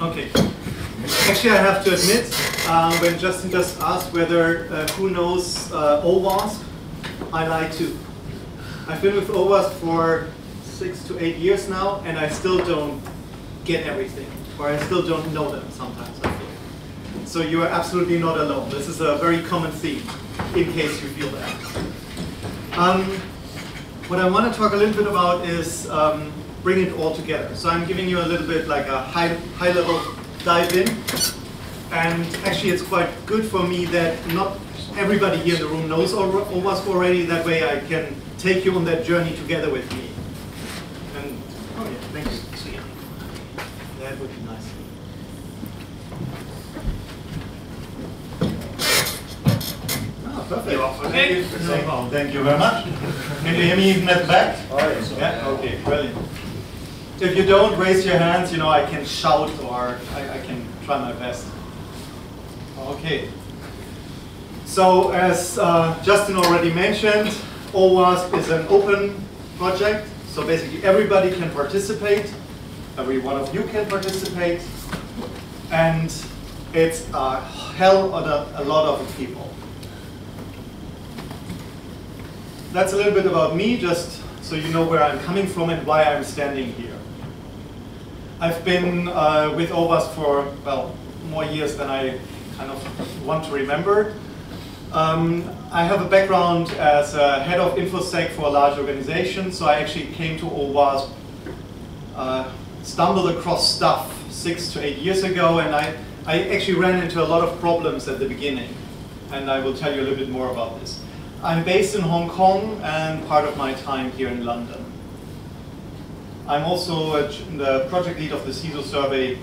Okay. Actually, I have to admit, when Justin just asked whether who knows OWASP, I lied too. I've been with OWASP for 6 to 8 years now, and I still don't get everything, or I still don't know them sometimes, I feel. So you are absolutely not alone. This is a very common theme, in case you feel that. What I want to talk a little bit about is bring it all together. So I'm giving you a little bit like a high-level dive in. And actually it's quite good for me that not everybody here in the room knows OWASP already. That way I can take you on that journey together with me. And, oh yeah, thank you. See ya. That would be nice. Oh, perfect. Okay. Thank you very much. Can you hear me even at the back? Oh, yes. Yeah, okay, brilliant. If you don't raise your hands, you know, I can shout or I can try my best. Okay. So as Justin already mentioned, OWASP is an open project. So basically everybody can participate. Every one of you can participate. And it's a hell of a lot of people. That's a little bit about me, just so you know where I'm coming from and why I'm standing here. I've been with OWASP for, well, more years than I kind of want to remember. I have a background as a head of InfoSec for a large organization, so I actually came to OWASP, stumbled across stuff 6 to 8 years ago, and I actually ran into a lot of problems at the beginning, and I will tell you a little bit more about this. I'm based in Hong Kong and part of my time here in London. I'm also the project lead of the CISO survey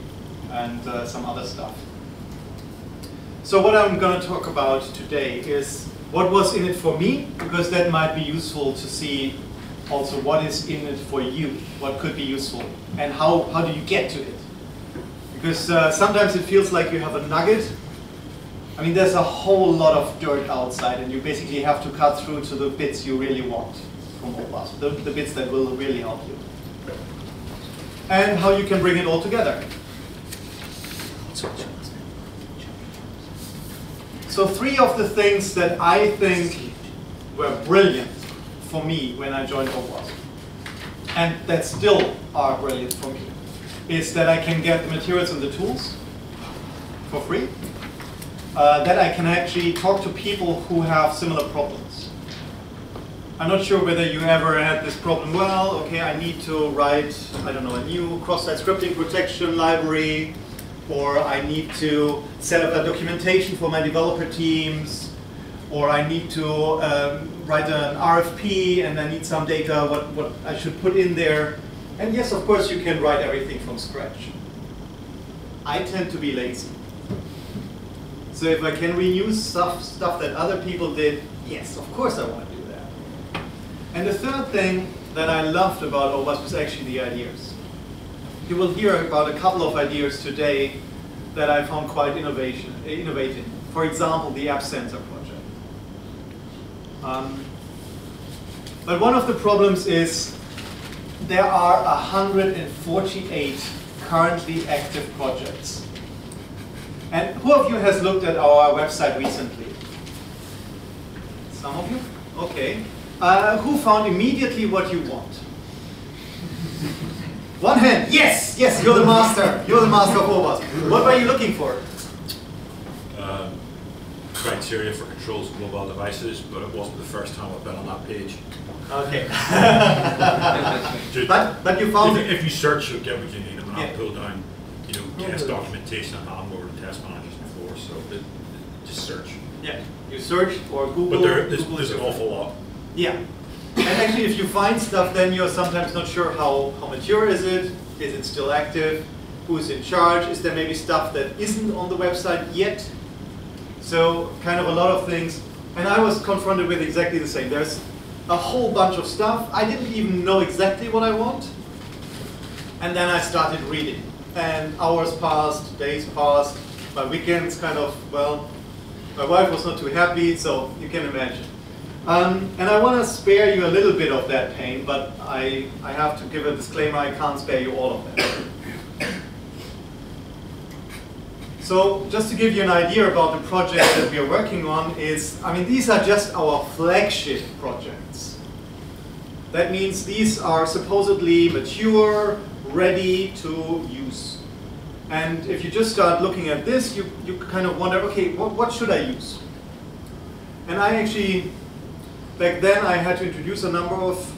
and some other stuff. So what I'm going to talk about today is what was in it for me, because that might be useful to see also what is in it for you, what could be useful, and how do you get to it. Because sometimes it feels like you have a nugget. I mean, there's a whole lot of dirt outside, and you basically have to cut through to the bits you really want from OWASP, the bits that will really help you. And how you can bring it all together. So 3 of the things that I think were brilliant for me when I joined OWASP, and that still are brilliant for me, is that I can get the materials and the tools for free, that I can actually talk to people who have similar problems. I'm not sure whether you ever had this problem. Well, okay, I need to write, I don't know, a new cross-site scripting protection library, or I need to set up a documentation for my developer teams, or I need to write an RFP and I need some data, what I should put in there. And yes, of course, you can write everything from scratch. I tend to be lazy. So if I can reuse stuff that other people did, yes, of course I want to do that. And the third thing that I loved about OWASP was actually the ideas. You will hear about a couple of ideas today that I found quite innovative. For example, the App Sensor project. But one of the problems is there are 148 currently active projects. And who of you has looked at our website recently? Some of you? Okay. Who found immediately what you want? One hand. Yes, yes, you're the master. You're the master of OWASP. What were you looking for? Criteria for controls of mobile devices, but it wasn't the first time I've been on that page. Okay. but you found if you search, you'll get what you need. I mean, yeah. I'll pull down, you know, test documentation. I haven't worked with test managers before, so just search. Yeah, you search or Google. But there's an awful lot. Yeah. And actually, if you find stuff, then you're sometimes not sure how mature is it? Is it still active? Who's in charge? Is there maybe stuff that isn't on the website yet? So kind of a lot of things. And I was confronted with exactly the same. There's a whole bunch of stuff. I didn't even know exactly what I want. And then I started reading. And hours passed, days passed. My weekends kind of, well, my wife was not too happy, so you can imagine. And I want to spare you a little bit of that pain, but I have to give a disclaimer, I can't spare you all of that. So just to give you an idea about the project that we are working on is, I mean, these are just our flagship projects. That means these are supposedly mature, ready to use. And if you just start looking at this, you kind of wonder, okay, what should I use? And I actually, back then I had to introduce a number of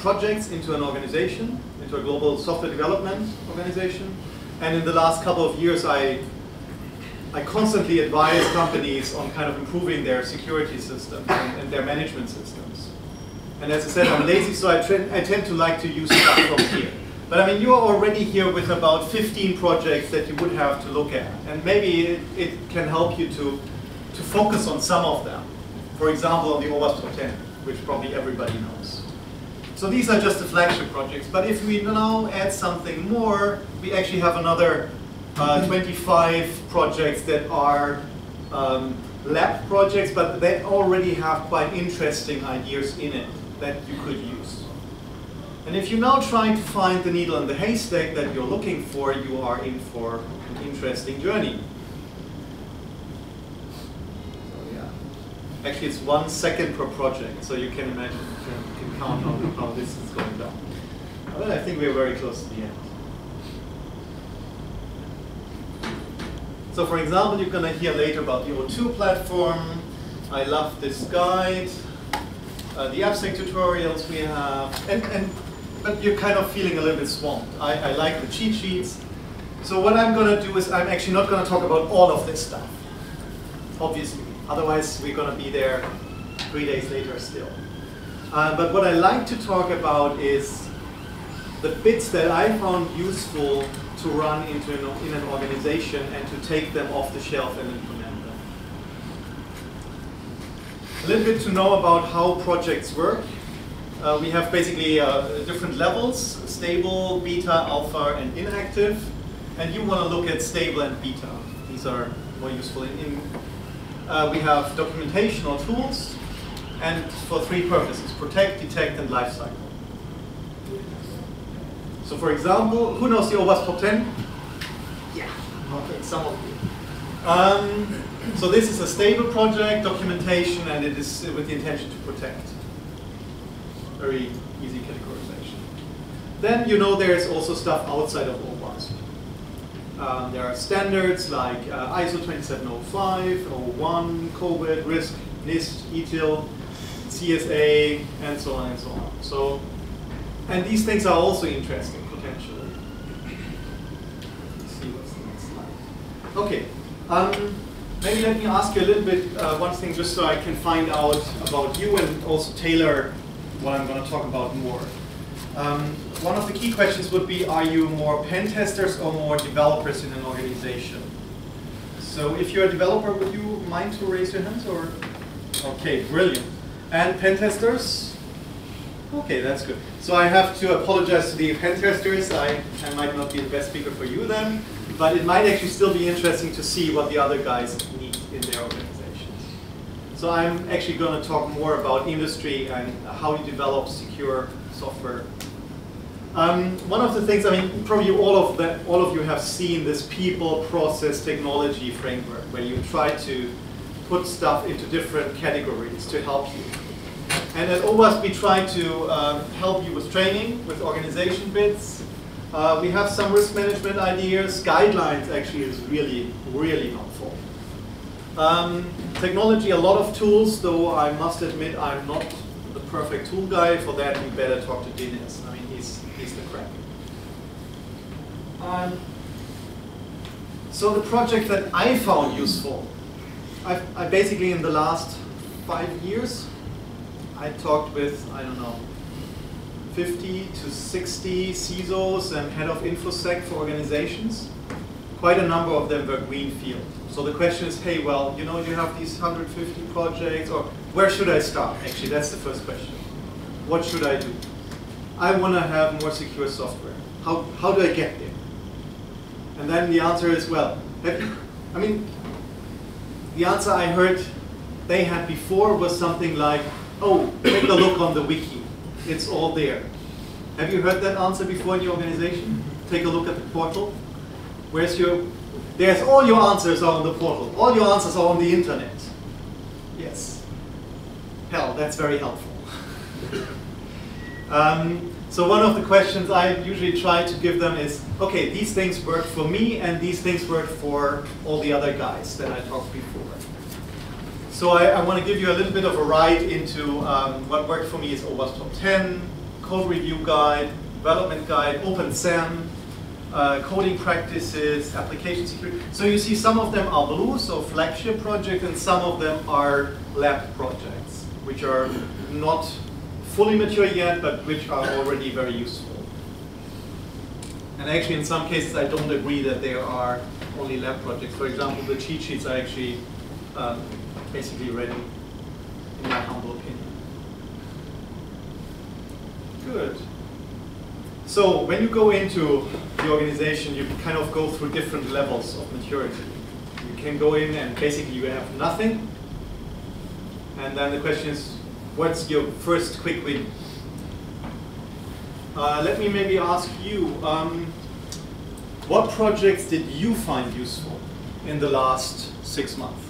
projects into an organization, into a global software development organization. And in the last couple of years, I constantly advise companies on kind of improving their security systems and their management systems. And as I said, I'm lazy, so I tend to like to use stuff from here. But I mean, you are already here with about 15 projects that you would have to look at. And maybe it can help you to focus on some of them. For example, on the OWASP EUTour2013, which probably everybody knows. So these are just the flagship projects. But if we now add something more, we actually have another 25 projects that are lab projects, but they already have quite interesting ideas in it that you could use. And if you now try to find the needle in the haystack that you're looking for, you are in for an interesting journey. So yeah, actually it's 1 second per project, so you can imagine, you can count how this is going down. Well, I think we're very close to the end. So for example, you're going to hear later about the O2 platform. I love this guide. The AppSec tutorials we have. But you're kind of feeling a little bit swamped. I like the cheat sheets. So what I'm going to do is I'm actually not going to talk about all of this stuff, obviously. Otherwise, we're going to be there 3 days later still. But what I like to talk about is the bits that I found useful to run in an organization and to take them off the shelf and implement them. A little bit to know about how projects work. We have basically different levels: stable, beta, alpha, and inactive. And you want to look at stable and beta. These are more useful. We have documentation or tools, and for 3 purposes: protect, detect, and lifecycle. So for example, who knows the OWASP EUTour2013? Yeah, okay, some of you. So this is a stable project, documentation, and it is with the intention to protect. Very easy categorization. Then you know there's also stuff outside of OWASP. There are standards like ISO 27005, 01, COVID, RISC, NIST, ETIL, CSA, and so on and so on. So, and these things are also interesting, potentially. Let's see what's the next slide. Okay, maybe let me ask you a little bit, one thing just so I can find out about you and also tailor what I'm going to talk about more. One of the key questions would be, are you more pen testers or more developers in an organization? So if you're a developer, would you mind to raise your hands? Or? Okay, brilliant. And pen testers? Okay, that's good. So I have to apologize to the pen testers. I might not be the best speaker for you then, but it might actually still be interesting to see what the other guys need in their organizations. So I'm actually going to talk more about industry and how you develop secure software. One of the things, I mean, probably all of you have seen this people, process, technology framework, where you try to put stuff into different categories to help you. And at OWASP, we try to help you with training, with organization bits. We have some risk management ideas. Guidelines actually is really, really helpful. Technology, a lot of tools, though I must admit I'm not the perfect tool guy. For that, you better talk to Dennis. I mean, he's the crack. So the project that I found useful, I basically in the last 5 years, I talked with, I don't know, 50 to 60 CISOs and head of InfoSec for organizations. Quite a number of them were greenfield. So the question is, hey, well, you know, you have these 150 projects, or where should I start? Actually, that's the first question. What should I do? I want to have more secure software. How do I get there? And then the answer is, well, I mean, the answer I heard they had before was something like, oh, take a look on the wiki. It's all there. Have you heard that answer before in your organization? Take a look at the portal. Where's your, there's all your answers are on the portal. All your answers are on the internet. Yes. Hell, that's very helpful. So one of the questions I usually try to give them is, okay, these things work for me and these things work for all the other guys that I talked before. So I want to give you a little bit of a ride into what worked for me is OWASP Top 10, Code Review Guide, Development Guide, OpenSAM, coding practices, application security. So you see some of them are blue, so flagship projects, and some of them are lab projects, which are not fully mature yet, but which are already very useful. And actually, in some cases, I don't agree that there are only lab projects. For example, the cheat sheets are actually basically ready, in my humble opinion. Good. So when you go into the organization, you kind of go through different levels of maturity. You can go in and basically you have nothing. And then the question is, what's your first quick win? Let me maybe ask you, what projects did you find useful in the last 6 months?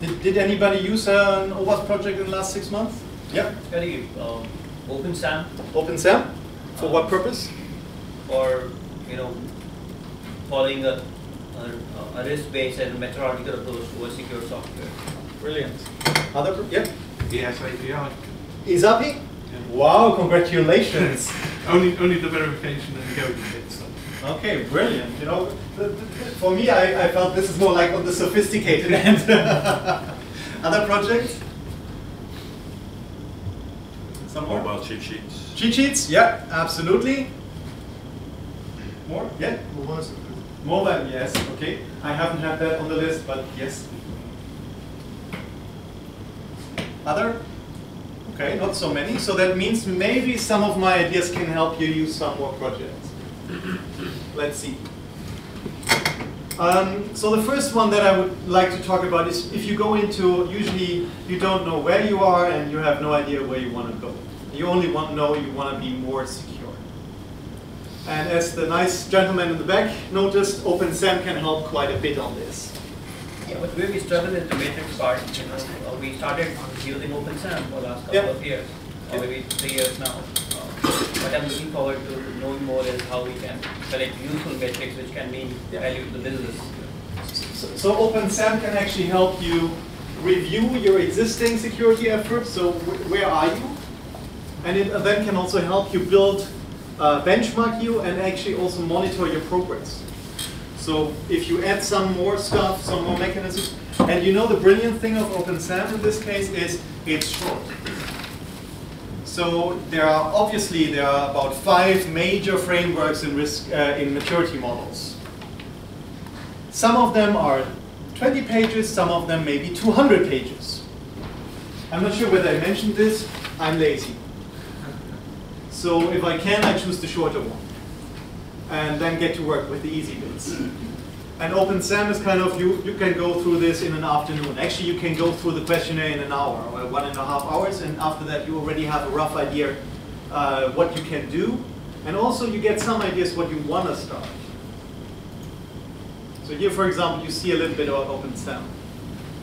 Did anybody use an OWASP project in the last 6 months? Yeah. OpenSAM. OpenSAM? For what purpose? For following a risk-based and methodological approach to a secure software. Brilliant. Other? Yeah. Yes, API. ISAPI? Yeah. Wow! Congratulations. only the verification and the coding bits. Okay, brilliant. For me, I felt this is more like on the sophisticated end. Other projects? Some more? Mobile cheat sheets. Cheat sheets? Yeah, absolutely. More? Yeah? Mobile, yes. Okay. I haven't had that on the list, but yes. Other? Okay, not so many. So that means maybe some of my ideas can help you use some more projects. Let's see. So the first one that I would like to talk about is if you go into, usually you don't know where you are and you have no idea where you want to go. You only know you want to be more secure. And as the nice gentleman in the back noticed, OpenSAM can help quite a bit on this. Yeah, but where we struggle is the matrix part. We started using OpenSAM for the last couple of years, or maybe 3 years now. What I'm looking forward to knowing more is how we can select useful metrics which can mean value to the business. So OpenSAM can actually help you review your existing security efforts. So where are you? And it then can also help you build, benchmark you, and actually also monitor your progress. So if you add some more stuff, some more mechanisms, and the brilliant thing of OpenSAM in this case is it's short. So there are about 5 major frameworks in in maturity models. Some of them are 20 pages, some of them maybe 200 pages. I'm not sure whether I mentioned this. I'm lazy. So if I can, I choose the shorter one, and then get to work with the easy bits. And OpenSAM is kind of, you can go through this in an afternoon. Actually, you can go through the questionnaire in an hour or 1.5 hours, and after that you already have a rough idea what you can do. And also you get some ideas what you want to start. So here, for example, you see a little bit about OpenSAM.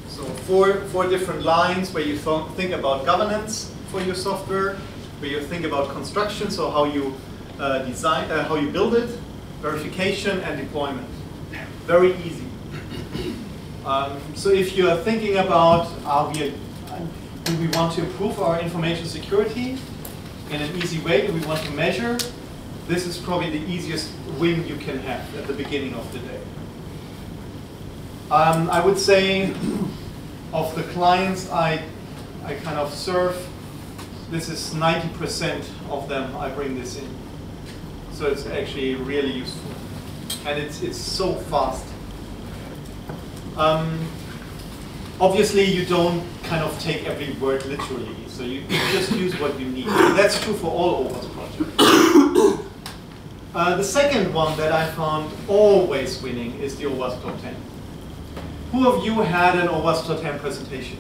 So four different lines where you think about governance for your software, where you think about construction, so how you design, how you build it, verification, and deployment. Very easy. So if you are thinking about, do we want to improve our information security in an easy way? Do we want to measure? This is probably the easiest win you can have at the beginning of the day. I would say of the clients I kind of serve, this is 90% of them I bring this in. So it's actually really useful. And it's so fast. Obviously, you don't kind of take every word literally, so you just use what you need. And that's true for all OWASP projects. The second one that I found always winning is the OWASP Top 10. Who of you had an OWASP Top 10 presentation?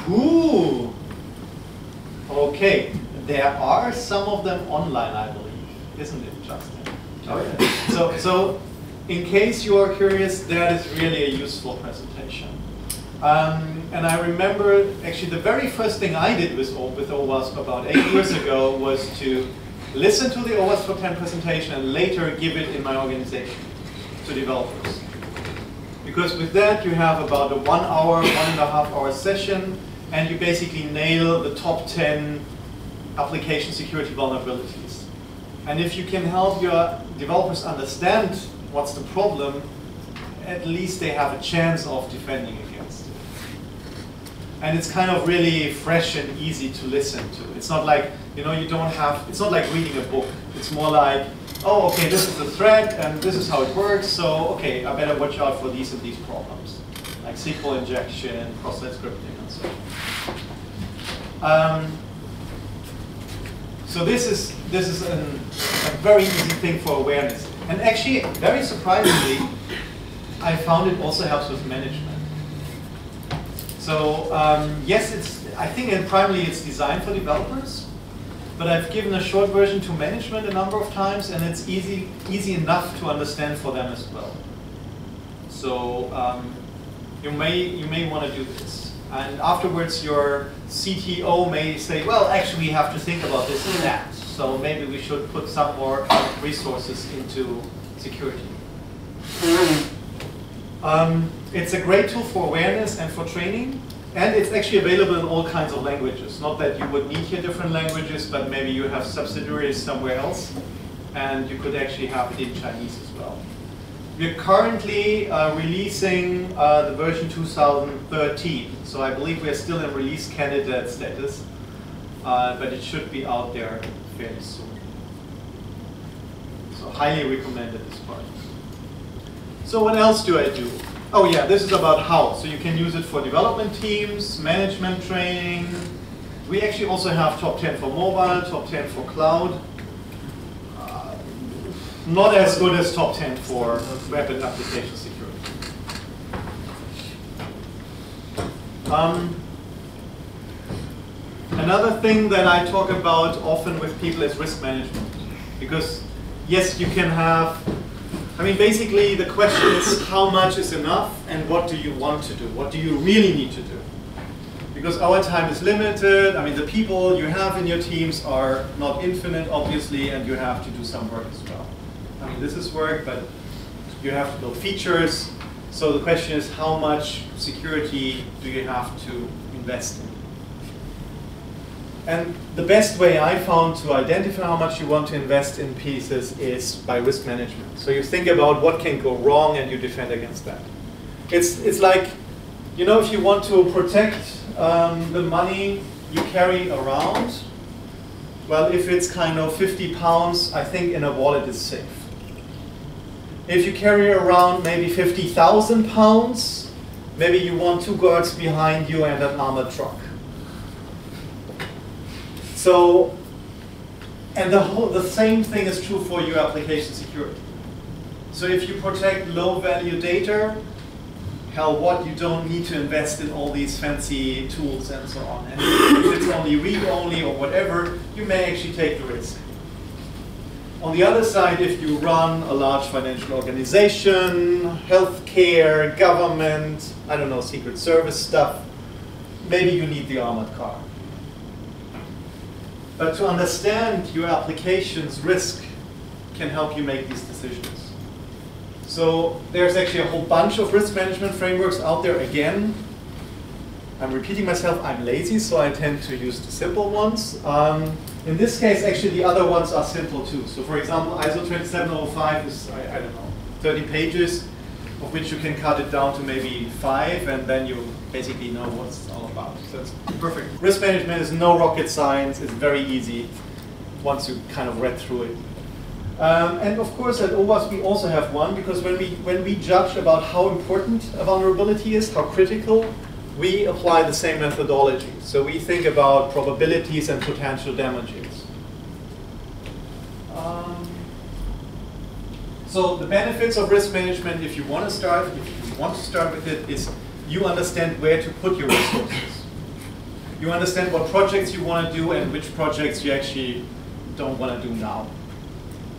Ooh. Okay, there are some of them online, I believe. isn't it, Justin? Oh yeah. So in case you are curious, that is really a useful presentation. And I remember actually the very first thing I did with OWASP about 8 years ago was to listen to the OWASP for 10 presentation and later give it in my organization to developers. Because with that you have about a 1 hour, 1.5 hour session, and you basically nail the top 10 application security vulnerabilities. And if you can help your developers understand what's the problem, at least they have a chance of defending against it. And it's kind of really fresh and easy to listen to. It's not like, you know, it's not like reading a book. It's more like, oh, okay, this is the threat and this is how it works, so okay, I better watch out for these and these problems. Like SQL injection, cross-site scripting, and so on. So this is a very easy thing for awareness. And actually, very surprisingly, I found it also helps with management. So yes, I think primarily it's designed for developers, but I've given a short version to management a number of times, and it's easy enough to understand for them as well. So you may want to do this. And afterwards, your CTO may say, well, actually, we have to think about this and that. So maybe we should put some more resources into security. It's a great tool for awareness and for training. And it's actually available in all kinds of languages. Not that you would need here different languages, but maybe you have subsidiaries somewhere else. And you could actually have it in Chinese as well. We're currently releasing the version 2013. So I believe we're still in release candidate status. But it should be out there fairly soon. So highly recommended this part. So what else do I do? Oh yeah, this is about how. So you can use it for development teams, management training. We actually also have top 10 for mobile, top 10 for cloud. Not as good as top 10 for web and application security. Another thing that I talk about often with people is risk management. Because yes, you can have, I mean, basically the question is how much is enough and what do you want to do? What do you really need to do? Because our time is limited. I mean, the people you have in your teams are not infinite, obviously, and you have to do some work as well. I mean, this is work, but you have to build features. So the question is, how much security do you have to invest in? And the best way I found to identify how much you want to invest in pieces is by risk management. So you think about what can go wrong and you defend against that. It's like, you know, if you want to protect the money you carry around, well, if it's kind of 50 pounds, I think in a wallet is safe. If you carry around maybe 50,000 pounds, maybe you want 2 guards behind you and an armored truck. So, and the same thing is true for your application security. So if you protect low-value data, hell, what, you don't need to invest in all these fancy tools and so on. And if it's only read-only or whatever, you may actually take the risk. On the other side, if you run a large financial organization, healthcare, government, I don't know, Secret Service stuff, maybe you need the armored car. But to understand your application's risk can help you make these decisions. So there's actually a whole bunch of risk management frameworks out there. Again, I'm repeating myself, I'm lazy, so I tend to use the simple ones. In this case, actually, the other ones are simple too. So for example, ISO 27005 is, I don't know, 30 pages, of which you can cut it down to maybe 5, and then you basically know what it's all about. So it's perfect. Risk management is no rocket science. It's very easy once you kind of read through it. And of course, at OWASP, we also have one, because when we judge about how important a vulnerability is, how critical, we apply the same methodology. So we think about probabilities and potential damages. So the benefits of risk management, if you want to start with it, is you understand where to put your resources. You understand what projects you want to do and which projects you actually don't want to do now.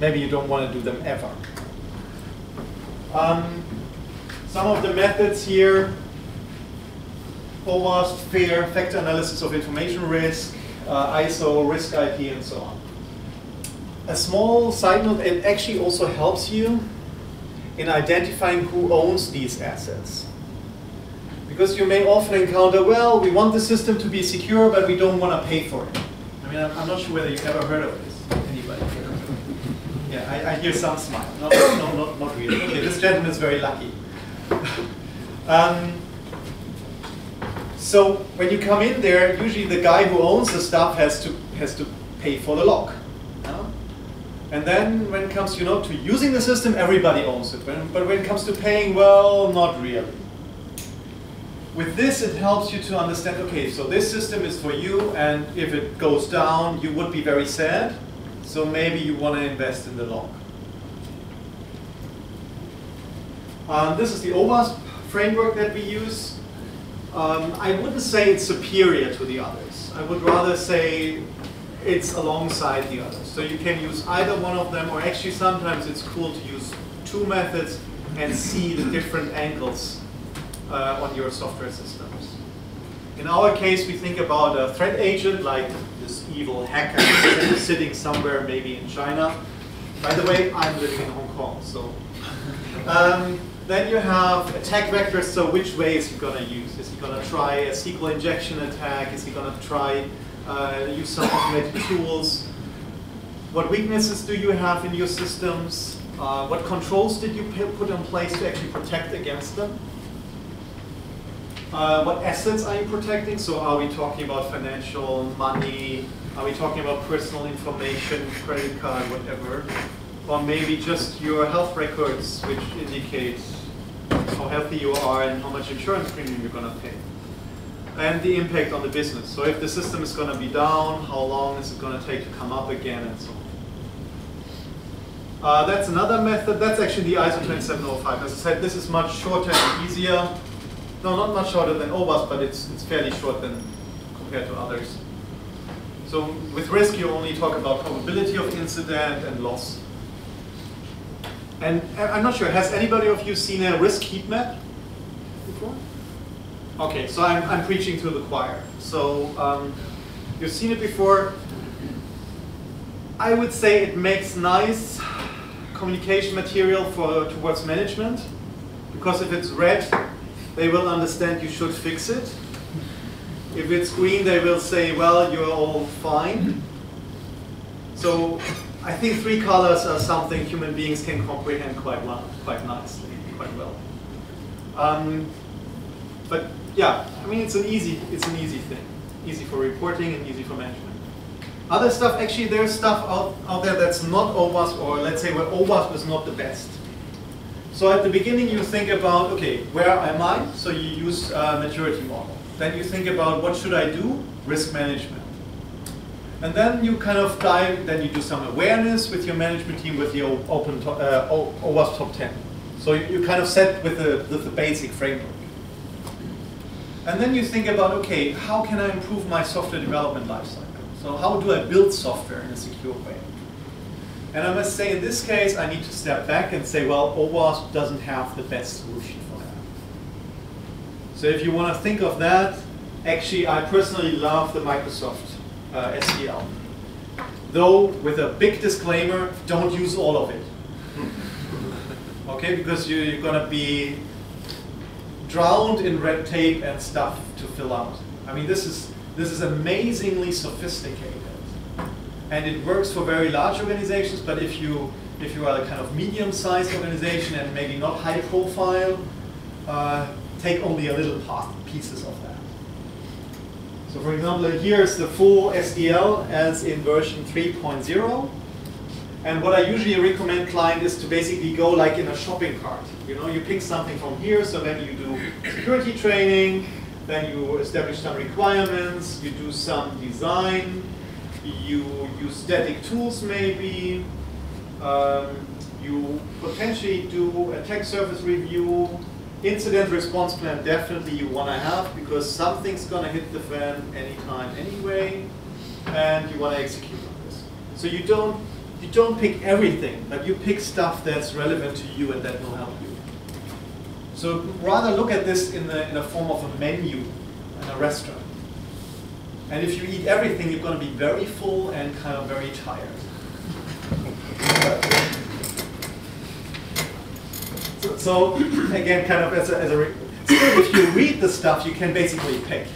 maybe you don't want to do them ever. Some of the methods here: OWASP, FAIR, factor analysis of information risk, ISO, risk IP, and so on. A small side note, it actually also helps you in identifying who owns these assets. Because you may often encounter, well, we want the system to be secure, but we don't want to pay for it. I mean, I'm not sure whether you've ever heard of this. Anybody? Yeah, I hear some smile. No, not really. Okay, this gentleman is very lucky. So when you come in there, usually the guy who owns the stuff has to pay for the lock. And then when it comes to using the system, everybody owns it. But when it comes to paying, well, not really. With this, it helps you to understand, okay, so this system is for you, and if it goes down, you would be very sad. So maybe you want to invest in the lock. This is the OWASP framework that we use. I wouldn't say it's superior to the others. I would rather say it's alongside the others. So you can use either one of them, or actually sometimes it's cool to use two methods and see the different angles on your software systems. In our case, we think about a threat agent, like this evil hacker sitting somewhere, maybe in China. By the way, I'm living in Hong Kong, so. Then you have attack vectors, so which way is he going to use? Is he going to try a SQL injection attack? Is he going to try use some automated tools? What weaknesses do you have in your systems? What controls did you put in place to actually protect against them? What assets are you protecting? So are we talking about financial, money? Are we talking about personal information, credit card, whatever? Or maybe just your health records, which indicate how healthy you are and how much insurance premium you're going to pay. And the impact on the business. So if the system is going to be down, how long is it going to take to come up again, and so on. That's another method. That's actually the ISO 27005. As I said, this is much shorter and easier. No, not much shorter than OWASP, but it's fairly short compared to others. So with risk, you only talk about probability of incident and loss. And I'm not sure, has anybody of you seen a risk heat map before? Okay, so I'm preaching to the choir. So you've seen it before. I would say it makes nice communication material towards management, because if it's red, they will understand you should fix it. If it's green, they will say, well, you're all fine. So I think three colors are something human beings can comprehend quite nicely, quite well. But yeah, I mean, it's an easy thing. Easy for reporting and easy for management. Other stuff, actually there's stuff out there that's not OWASP, or let's say where OWASP is not the best. So at the beginning you think about, okay, where am I? So you use a maturity model. Then you think about, what should I do? Risk management. And then you kind of then you do some awareness with your management team with the OWASP top 10. So you kind of set with the basic framework. And then you think about, okay, how can I improve my software development lifecycle? So how do I build software in a secure way? And I must say, in this case, I need to step back and say, well, OWASP doesn't have the best solution for that. So if you want to think of that, actually, I personally love the Microsoft SDL. Though, with a big disclaimer, don't use all of it. Okay, because you're going to be drowned in red tape and stuff to fill out. I mean, this is amazingly sophisticated. And it works for very large organizations, but if you are a kind of medium-sized organization and maybe not high profile, take only a little pieces of that. So for example, here's the full SDL as in version 3.0. And what I usually recommend client is to basically go like in a shopping cart. You know, you pick something from here, so then you do security training, then you establish some requirements, you do some design, you use static tools maybe, you potentially do attack surface review, incident response plan definitely you want to have, because something's going to hit the fan anytime anyway, and you want to execute on this. So you don't you don't pick everything, but you pick stuff that's relevant to you and that will help you. So rather look at this in a form of a menu in a restaurant. And if you eat everything, you're going to be very full and kind of very tired. So again, kind of still, if you read the stuff, you can basically pick.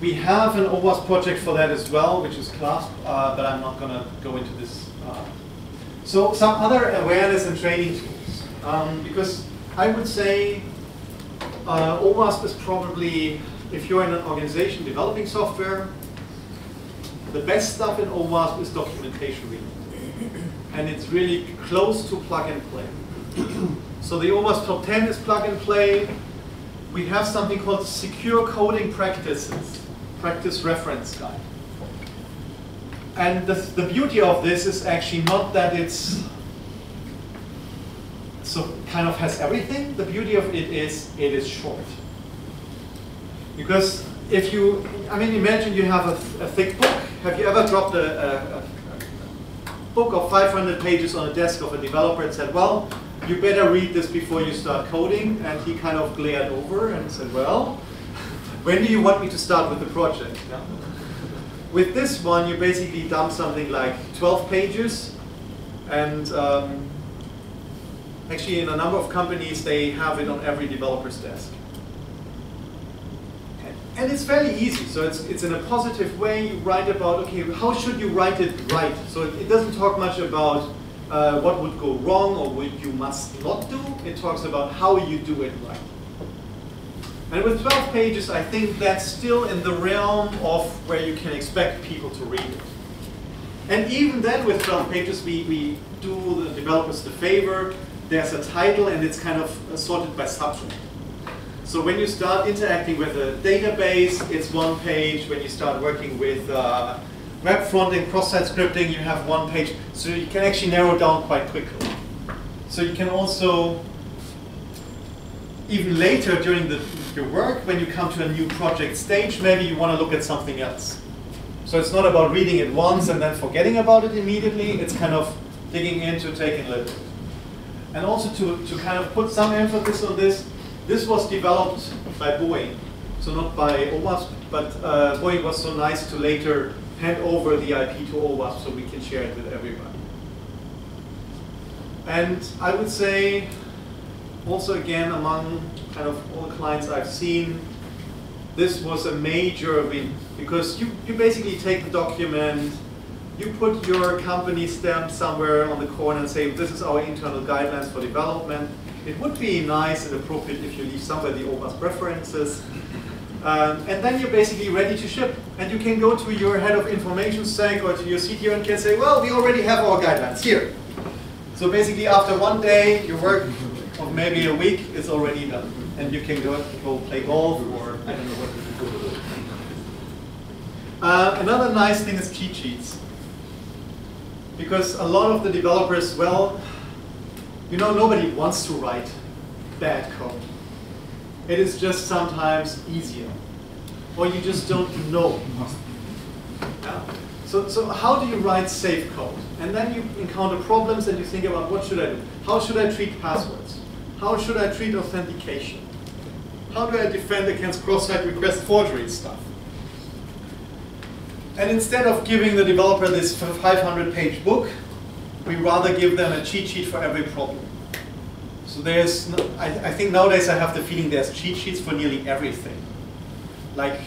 We have an OWASP project for that as well, which is CLASP, but I'm not going to go into this. So some other awareness and training tools, because I would say OWASP is probably, if you're in an organization developing software, the best stuff in OWASP is documentation reading. And it's really close to plug and play. So the OWASP Top 10 is plug and play. We have something called Secure Coding Practices, Practice Reference Guide. And the beauty of this is actually not that it's so kind of has everything. The beauty of it is short. Because if you, I mean, imagine you have a thick book. Have you ever dropped a book of 500 pages on the desk of a developer and said, well, you better read this before you start coding? And he kind of glared over and said, well, when do you want me to start with the project? Yeah? With this one, you basically dump something like 12 pages. And actually, in a number of companies, they have it on every developer's desk. And it's fairly easy. So it's in a positive way. You write about, okay, how should you write it right? So it doesn't talk much about what would go wrong or what you must not do. It talks about how you do it right. And with 12 pages, I think that's still in the realm of where you can expect people to read it. And even then, with 12 pages, we do the developers the favor. There's a title, and it's kind of sorted by subject. So when you start interacting with a database, it's 1 page. When you start working with web front-end, cross-site scripting, you have 1 page. So you can actually narrow down quite quickly. So you can also, even later during your work, when you come to a new project stage, maybe you want to look at something else. So it's not about reading it once and then forgetting about it immediately. It's kind of digging into taking a little bit. And also to kind of put some emphasis on this, this was developed by Boeing. So not by OWASP, but Boeing was so nice to later hand over the IP to OWASP so we can share it with everyone. And I would say, also again, among kind of all the clients I've seen, this was a major win, because you basically take the document, you put your company stamp somewhere on the corner and say, this is our internal guidelines for development. It would be nice and appropriate if you leave somewhere the OWASP references. And then you're basically ready to ship. And you can go to your head of information sec or to your CTO and can say, well, we already have our guidelines here. So basically after 1 day, your work of maybe a week is already done. And you can go play golf or I don't know what you do. Another nice thing is cheat sheets. Because a lot of the developers, well, you know, nobody wants to write bad code. It is just sometimes easier. Or you just don't know. Yeah? So how do you write safe code? And then you encounter problems and you think about, what should I do? How should I treat passwords? How should I treat authentication? How do I defend against cross-site request forgery stuff? And instead of giving the developer this 500-page book, we rather give them a cheat sheet for every problem. So there's, I think nowadays I have the feeling there's cheat sheets for nearly everything. Like,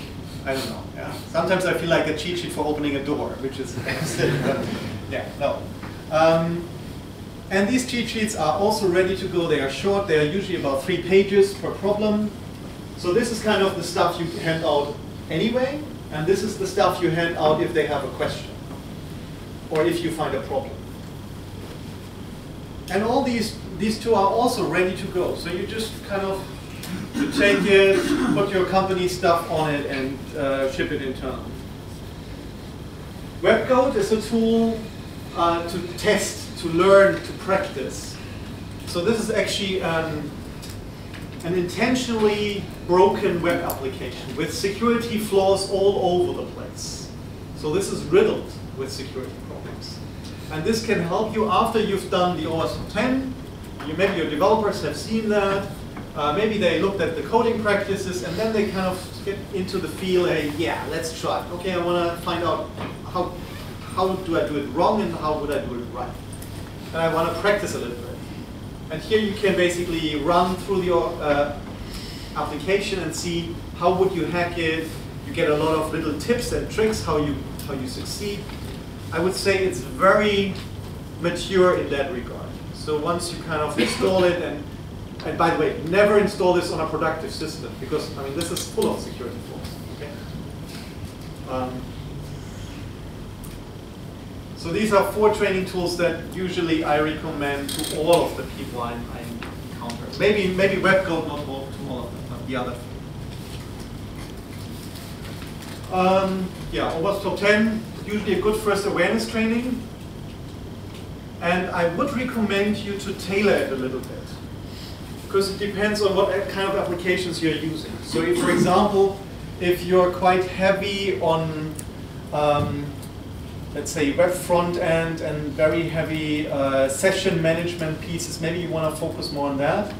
I don't know, yeah. Sometimes I feel like a cheat sheet for opening a door, which is kind of silly, but yeah, no. And these cheat sheets are also ready to go. They are short, they are usually about 3 pages per problem. So this is kind of the stuff you hand out anyway, and this is the stuff you hand out if they have a question, or if you find a problem. And all these two are also ready to go. So you just kind of you take it, put your company stuff on it, and ship it internally. Webcode is a tool to test, to learn, to practice. So this is actually an intentionally broken web application with security flaws all over the place. So this is riddled with security problems. And this can help you after you've done the OWASP 10. Maybe your developers have seen that. Maybe they looked at the coding practices, and then they kind of get into the feel, hey, yeah, let's try. Okay, I want to find out how do I do it wrong and how would I do it right. And I want to practice a little bit. And here you can basically run through the application and see how would you hack it. You get a lot of little tips and tricks how you succeed. I would say it's very mature in that regard. So once you kind of install it, and by the way, never install this on a productive system, because I mean this is full of security flaws. Okay. So these are 4 training tools that usually I recommend to all of the people I encounter. Maybe webcode, not all, to all of them, but the other 4. Yeah, OWASP Top 10, usually a good first awareness training. And I would recommend you to tailor it a little bit, because it depends on what kind of applications you're using. So if, for example, if you're quite heavy on, let's say, web front end and very heavy session management pieces, maybe you want to focus more on that.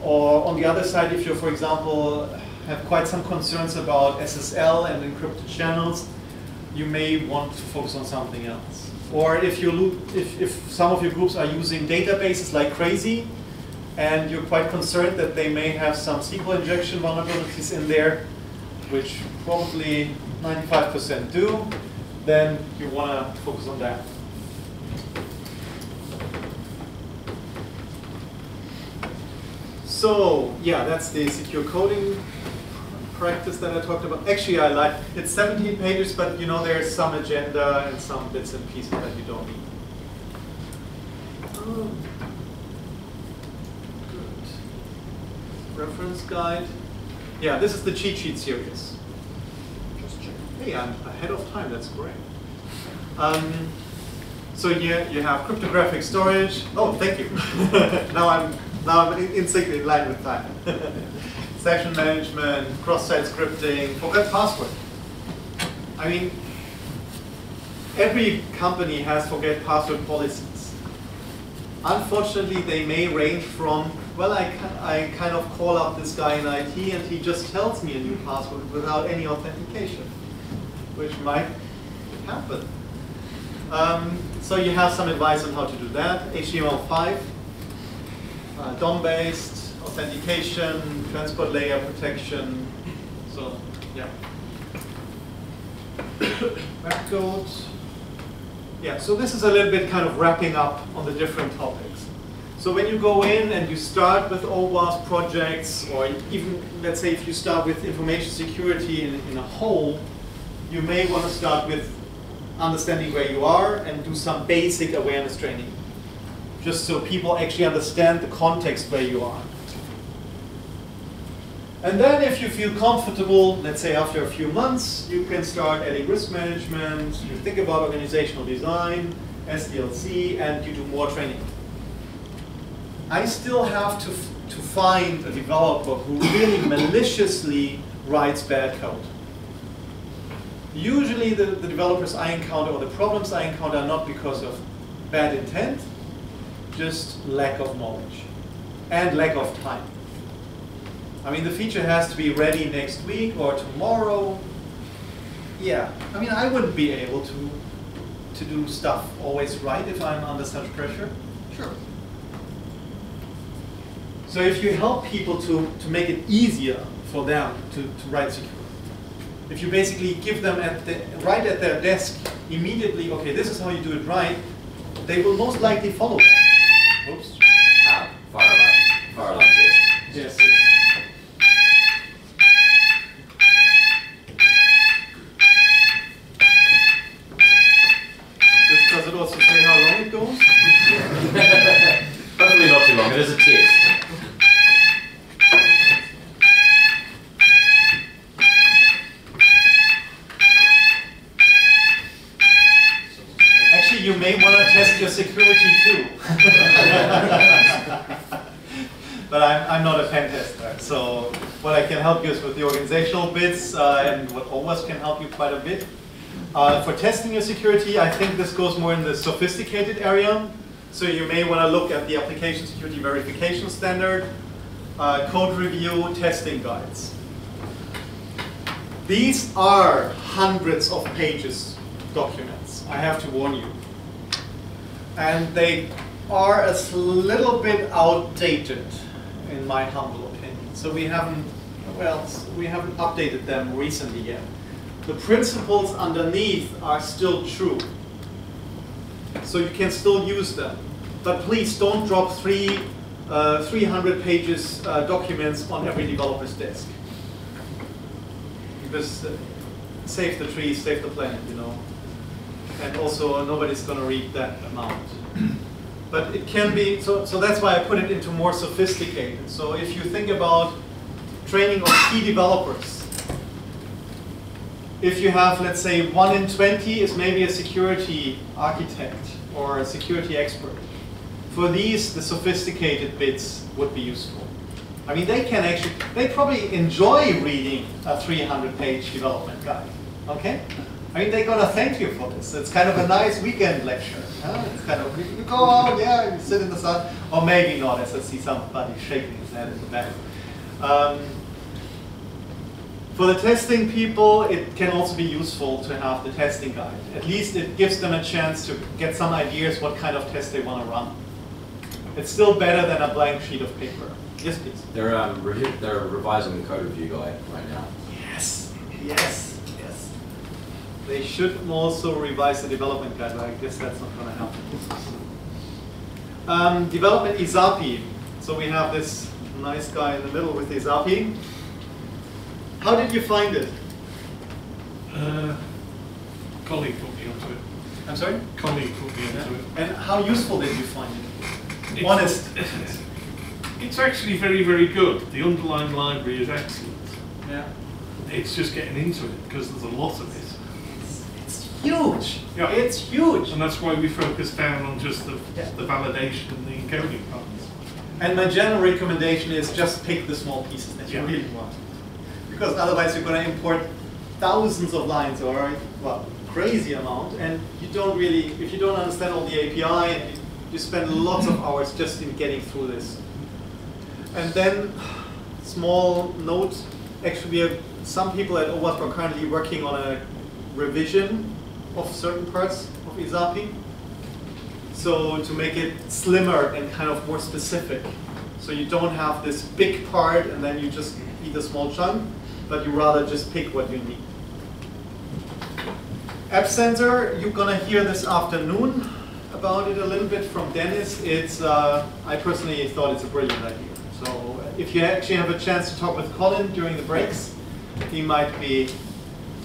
Or on the other side, if you're, for example, have quite some concerns about SSL and encrypted channels, you may want to focus on something else. Or if some of your groups are using databases like crazy, and you're quite concerned that they may have some SQL injection vulnerabilities in there, which probably 95% do, then you want to focus on that. So yeah, that's the secure coding practice that I talked about. Actually, I like it's 17 pages, but you know there's some agenda and some bits and pieces that you don't need. Good. Reference guide. Yeah, this is the cheat sheet series. Just check. Hey, I'm ahead of time. That's great. So here you have cryptographic storage. Oh, thank you. now I'm in line with time. Session management, cross-site scripting, forget password. I mean, every company has forget password policies. Unfortunately, they may range from, well, I kind of call up this guy in IT and he just tells me a new password without any authentication, which might happen. So you have some advice on how to do that. HTML5, DOM-based, authentication, transport layer protection. So, yeah. Webcode. Yeah, so this is a little bit kind of wrapping up on the different topics. So when you go in and you start with OWASP projects, or even, let's say, if you start with information security in a whole, you may want to start with understanding where you are and do some basic awareness training, just so people actually understand the context where you are. And then if you feel comfortable, let's say after a few months, you can start adding risk management, you think about organizational design, SDLC, and you do more training. I still have to find a developer who really maliciously writes bad code. Usually the developers I encounter, or the problems I encounter, are not because of bad intent, just lack of knowledge and lack of time. I mean, the feature has to be ready next week or tomorrow. Yeah, I mean, I wouldn't be able to do stuff always right if I'm under such pressure. Sure. So if you help people to make it easier for them to write secure, if you basically give them right at their desk immediately, okay, this is how you do it right, they will most likely follow that. Oops. Fire alarm test. Yes. Does it also say how long it goes? Hopefully not too long, it is a test. Actually, you may want to test your security too. But I'm not a pen tester, so what I can help you is with the organizational bits, and what OWASP can help you quite a bit. For testing your security, I think this goes more in the sophisticated area. So you may want to look at the application security verification standard, code review, testing guides. These are hundreds of pages documents, I have to warn you. And they are a little bit outdated, in my humble opinion. So we haven't updated them recently yet. The principles underneath are still true. So you can still use them. But please don't drop 300 pages documents on every developer's desk. Because save the trees, save the planet, you know. And also nobody's going to read that amount. But it can be, so that's why I put it into more sophisticated. So if you think about training of key developers, if you have, let's say, 1 in 20 is maybe a security architect or a security expert. For these, the sophisticated bits would be useful. I mean, they probably enjoy reading a 300-page development guide, okay? I mean, they're gonna thank you for this. It's kind of a nice weekend lecture. It's kind of, you go out, yeah, you sit in the sun, or maybe not, as I see somebody shaking his head in the back. For the testing people, it can also be useful to have the testing guide. At least it gives them a chance to get some ideas what kind of test they want to run. It's still better than a blank sheet of paper. Yes, please. They're revising the code review guide right now. Yes, yes, yes. They should also revise the development guide, but I guess that's not going to happen. Development ISAPI. So we have this nice guy in the middle with ISAPI. How did you find it? Colleague put me onto it. I'm sorry? Colleague put me onto it. And how useful did you find it? Honest. It's actually very, very good. The underlying library is excellent. Yeah. It's just getting into it because there's a lot of it. It's huge. Yeah. It's huge. And that's why we focus down on just the validation and the encoding parts. And my general recommendation is just pick the small pieces that you really want. Because otherwise you're going to import thousands of lines or, well, crazy amount, and you don't really, if you don't understand all the API, and you spend lots of hours just in getting through this. And then, small note, actually some people at OWASP are currently working on a revision of certain parts of ISAPI. So to make it slimmer and kind of more specific. So you don't have this big part and then you just eat a small chunk, but you rather just pick what you need. App Sensor, you're gonna hear this afternoon about it a little bit from Dennis. It's, I personally thought it's a brilliant idea. So if you actually have a chance to talk with Colin during the breaks, he might be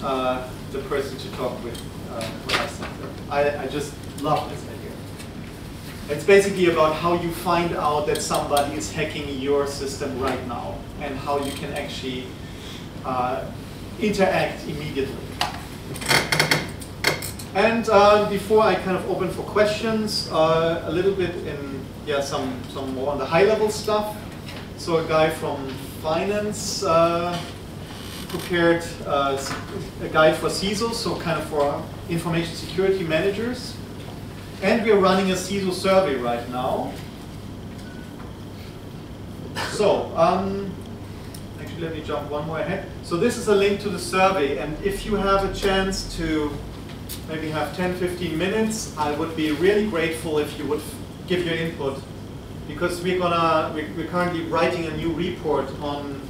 the person to talk with for App Sensor. I just love this idea. It's basically about how you find out that somebody is hacking your system right now and how you can actually interact immediately. And before I kind of open for questions, a little bit in some more on the high level stuff. So a guy from finance prepared a guide for CISOs, so kind of for information security managers. And we're running a CISO survey right now. So, actually let me jump one more ahead. So this is a link to the survey, and if you have a chance to maybe have 10-15 minutes, I would be really grateful if you would give your input, because we're currently writing a new report on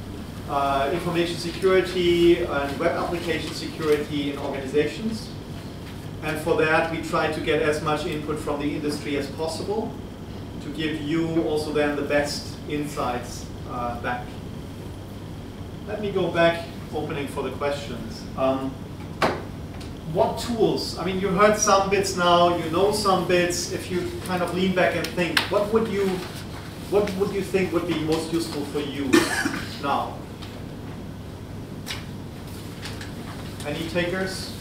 information security and web application security in organizations. And for that, we try to get as much input from the industry as possible to give you also then the best insights back. Let me go back, opening for the questions. What tools? I mean, you heard some bits now, you know some bits. If you kind of lean back and think, what would you think would be most useful for you now? Any takers?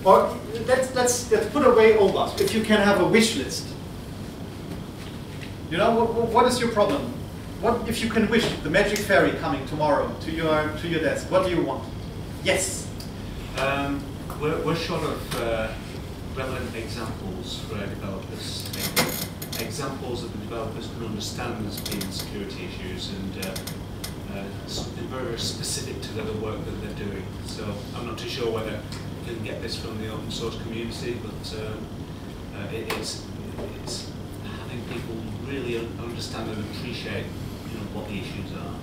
Or let's put away OWASP. If you can have a wish list. You know, what is your problem? What if you can wish the magic fairy coming tomorrow to your desk? What do you want? Yes. we're short of relevant examples for our developers. Examples that the developers can understand as being security issues and something very specific to the work that they're doing. So I'm not too sure whether you can get this from the open source community, but it's having people really understand and appreciate, you know, what the issues are.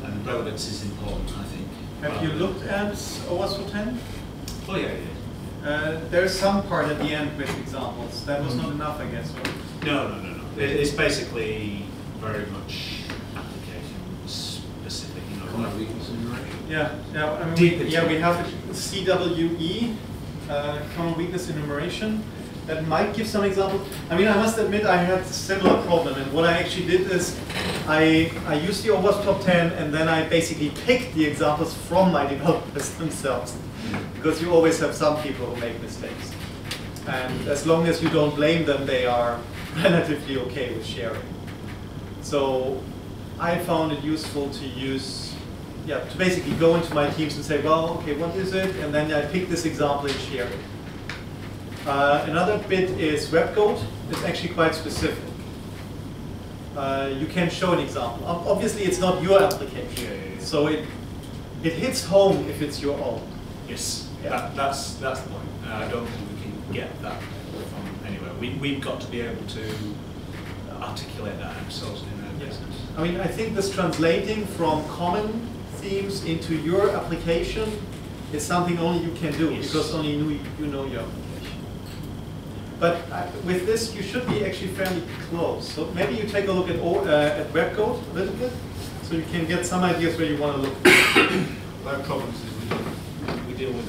And relevance is important, I think. Have you looked at OWASP EUTour2013? Oh yeah. There's some part at the end with examples. That was not enough, I guess. Or? No. It's basically very much application specific, you know. Common weakness enumeration. Yeah. I mean, we have CWE, common weakness enumeration. That might give some examples. I mean, I must admit I had a similar problem, and what I actually did is I used the OWASP Top 10, and then I basically picked the examples from my developers themselves, because you always have some people who make mistakes, and as long as you don't blame them, they are relatively okay with sharing. So I found it useful to use, to basically go into my teams and say, well, okay, what is it? And then I pick this example and share it. Another bit is web code. It's actually quite specific. You can show an example. Obviously, it's not your application, so it hits home if it's your own. Yes, that's the point. I don't think we can get that from anywhere. We've got to be able to articulate that ourselves in our business. I mean, I think this translating from common themes into your application is something only you can do, because only you know your application. But with this, you should be actually fairly close. So maybe you take a look at web code a little bit, so you can get some ideas where you want to look. Our problems is we deal with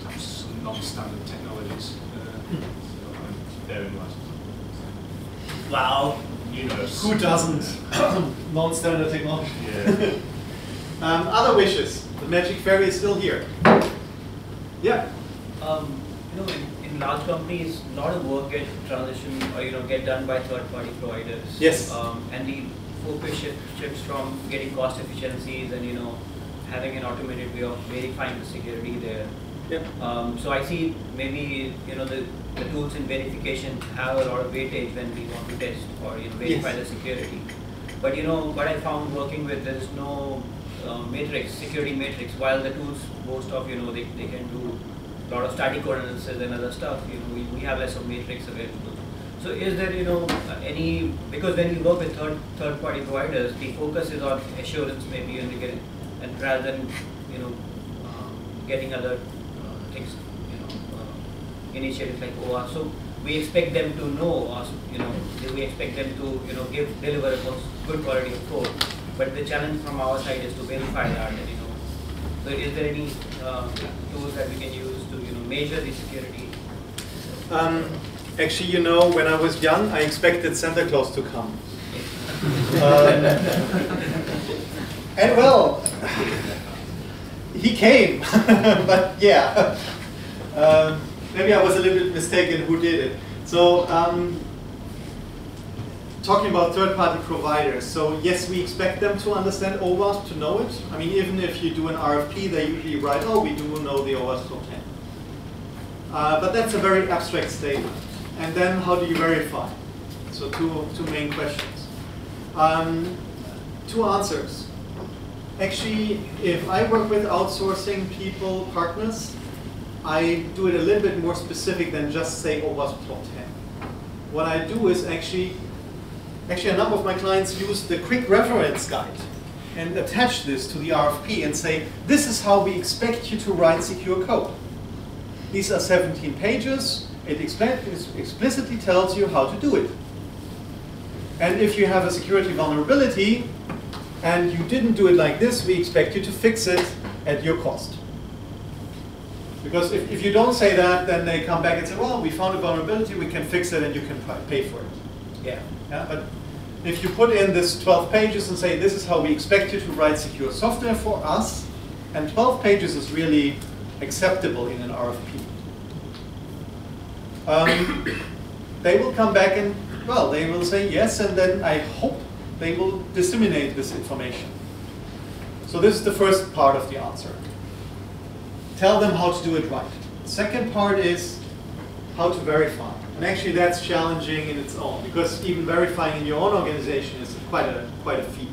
perhaps some non-standard technologies. Therein lies. Wow. You know, who doesn't? Non-standard technology. Yeah. Other wishes. The magic fairy is still here. Yeah. You know, in large companies, a lot of work gets transitioned or get done by third-party providers. Yes. And the focus shifts from getting cost efficiencies and having an automated way of verifying the security there. Yep. So I see maybe the tools in verification have a lot of weightage when we want to test or verify the security. But what I found working with, there is no security matrix. While the tools boast of they can do a lot of static code analysis and other stuff, we have less of matrix available. So is there any, because when you work with third-party providers, the focus is on assurance maybe and rather than getting other things, initiatives like OWASP. So we expect them to know us, we expect them to deliver a good quality of code. But the challenge from our side is to verify that. So is there any tools that we can use to measure the security? Actually, when I was young, I expected Santa Claus to come. And well, he came, but yeah. Maybe I was a little bit mistaken who did it. So, talking about third-party providers. So yes, we expect them to understand OWASP, to know it. I mean, even if you do an RFP, they usually write, oh, we do know the OWASP Top 10. But that's a very abstract statement. And then how do you verify? So two main questions. Two answers. Actually, if I work with outsourcing people, partners, I do it a little bit more specific than just say OWASP Top 10. What I do is actually a number of my clients use the quick reference guide and attach this to the RFP and say, this is how we expect you to write secure code. These are 17 pages. It explicitly tells you how to do it. And if you have a security vulnerability and you didn't do it like this, we expect you to fix it at your cost. Because if you don't say that, then they come back and say, well, we found a vulnerability, we can fix it and you can pay for it. Yeah. But if you put in this 12 pages and say, this is how we expect you to write secure software for us, and 12 pages is really acceptable in an RFP. They will come back and, well, they will say yes, and then I hope they will disseminate this information. So this is the first part of the answer. tell them how to do it right. Second part is how to verify. And actually that's challenging in its own, because even verifying in your own organization is quite a feat.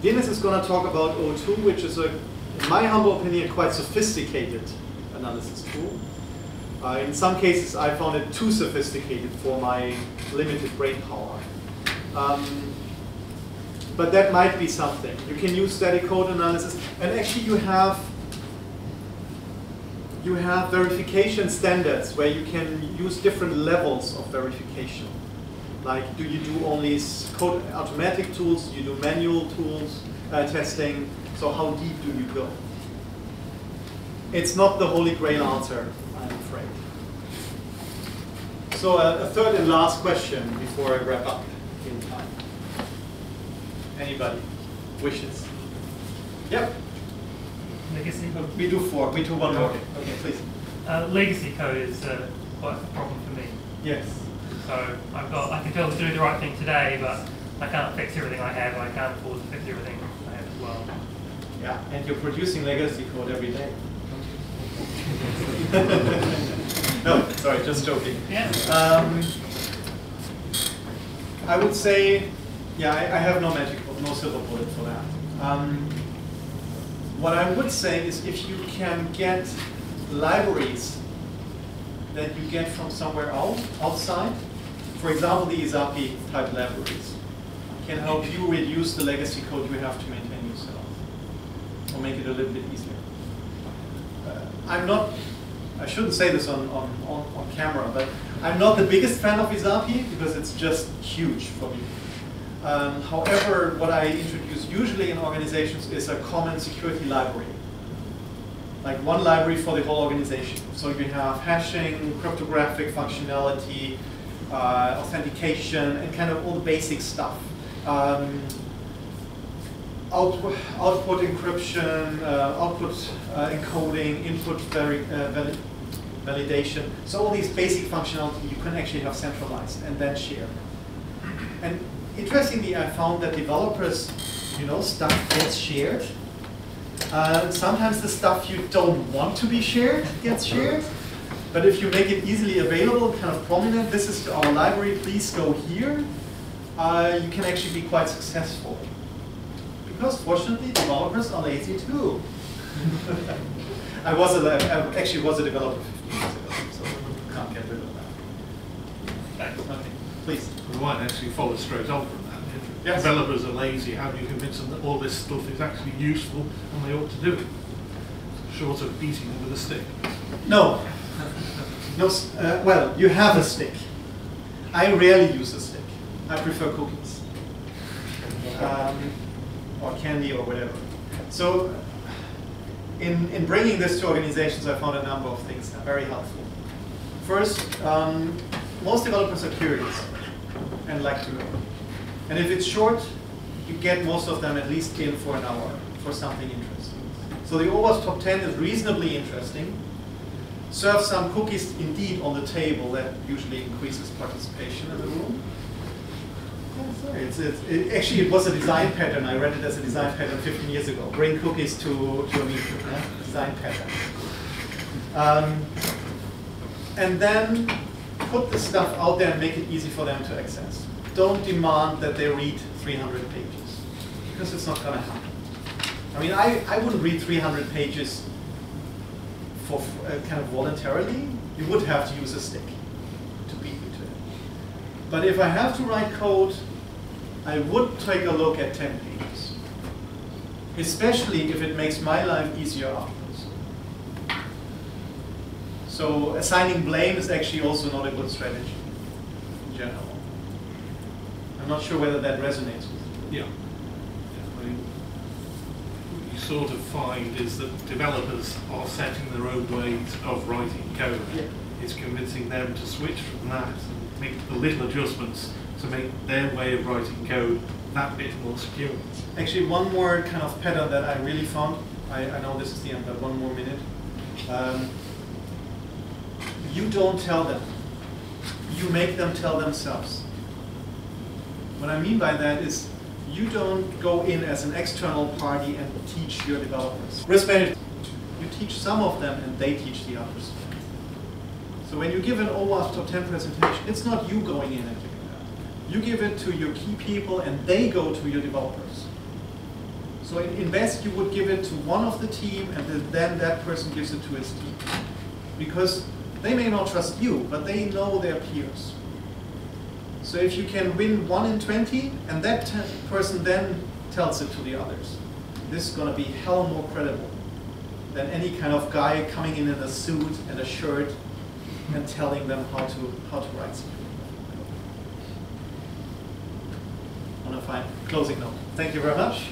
Dennis is going to talk about O2, which is, in my humble opinion, quite sophisticated analysis tool. In some cases, I found it too sophisticated for my limited brain power. But that might be something. You can use static code analysis, and actually you have verification standards where you can use different levels of verification. Like, do you do only code automatic tools? Do you do manual tools testing? So how deep do you go? It's not the holy grail answer, I'm afraid. So a third and last question before I wrap up in time. Anybody? Wishes? Yep. Legacy. We do four. We do one more. Okay, please. Legacy code is quite a problem for me. Yes. So I can tell to do the right thing today, but I can't fix everything I have. I can't afford to fix everything I have as well. Yeah, and you're producing legacy code every day. No, sorry, just joking. Yeah. I would say, yeah, I have no magic, no silver bullet for that. What I would say is if you can get libraries that you get from somewhere else, outside, for example, the ISAPI type libraries, can help you reduce the legacy code you have to maintain yourself, or make it a little bit easier. I shouldn't say this on camera, but I'm not the biggest fan of ISAPI because it's just huge for me. However, what I introduce usually in organizations is a common security library. Like one library for the whole organization. So you have hashing, cryptographic functionality, authentication, and kind of all the basic stuff. Output encryption, output encoding, input validation. So all these basic functionality you can actually have centralized and then share. And interestingly, I found that developers, stuff gets shared. Sometimes the stuff you don't want to be shared gets shared. But if you make it easily available, kind of prominent, this is our library, please go here, you can actually be quite successful. Because fortunately, developers are lazy too. I actually was a developer 15 years ago, so can't get rid of that. Thanks. Okay, please. We might actually follow straight on from that. If Yes. developers are lazy, how do you convince them that all this stuff is actually useful and they ought to do it? Short of beating them with a stick. No. No. Well, you have a stick. I rarely use a stick. I prefer cookies. Or candy or whatever. So in bringing this to organizations, I found a number of things that are very helpful. First, most developers are curious and like to learn. And if it's short, you get most of them at least in for an hour for something interesting. So the OWASP top 10 is reasonably interesting. Serve some cookies indeed on the table, that usually increases participation in the room. Actually, it was a design pattern. I read it as a design pattern 15 years ago. Bring cookies to a meeting. Design pattern. And then put the stuff out there and make it easy for them to access. Don't demand that they read 300 pages, because it's not going to happen. I mean, I wouldn't read 300 pages for kind of voluntarily. You would have to use a stick to beat me to it. But if I have to write code, I would take a look at 10 pages, especially if it makes my life easier afterwards. So assigning blame is actually also not a good strategy in general. I'm not sure whether that resonates with you. Yeah. I mean, what you sort of find is that developers are setting their own ways of writing code. Yeah. It's convincing them to switch from that and make the little adjustments to make their way of writing code that bit more secure. Actually, one more kind of pattern that I really found, I know this is the end, but one more minute. You don't tell them. You make them tell themselves. What I mean by that is you don't go in as an external party and teach your developers. Risk management. teach some of them and they teach the others. So when you give an OWASP Top 10 presentation, it's not you going in and giving that. You give it to your key people and they go to your developers. So in best, you would give it to one of the team and then that person gives it to his team. Because they may not trust you, but they know their peers. So if you can win 1 in 20 and that person then tells it to the others, this is going to be hell more credible than any kind of guy coming in a suit and a shirt and telling them how to write something. On a fine closing note. Thank you very much.